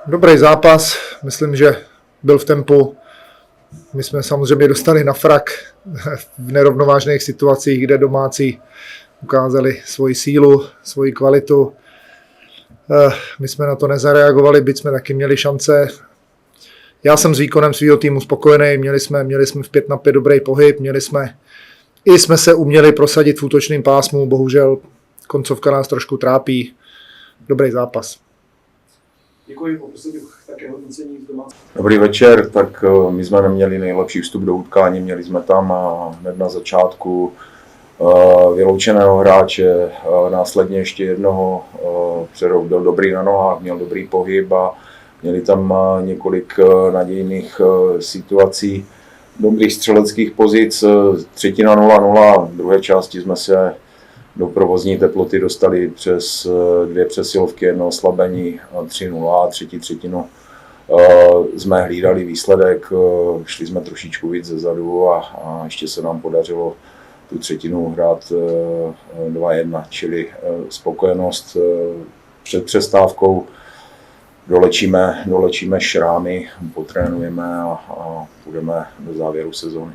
Dobrý zápas, myslím, že byl v tempu. My jsme samozřejmě dostali na frak v nerovnovážných situacích, kde domácí ukázali svoji sílu, svoji kvalitu. My jsme na to nezareagovali, byť jsme taky měli šance. Já jsem s výkonem svého týmu spokojený, měli jsme v 5-5 dobrý pohyb, jsme se uměli prosadit v útočném pásmu, bohužel koncovka nás trošku trápí. Dobrý zápas. Děkuji, poprosil bych také hodnocení z domácí. Dobrý večer, tak my jsme neměli nejlepší vstup do utkání, měli jsme tam hned na začátku vyloučeného hráče, následně ještě jednoho, Přerov byl dobrý na nohách, měl dobrý pohyb a měli tam několik nadějných situací, dobrých střeleckých pozic, třetina 0-0, v druhé části jsme se do provozní teploty dostali přes 2 přesilovky, jedno oslabení, 3-0 a třetí třetinu jsme hlídali výsledek, šli jsme trošičku víc zezadu a ještě se nám podařilo tu třetinu hrát 2-1, čili spokojenost před přestávkou, dolečíme šrámy, potrénujeme a půjdeme do závěru sezóny.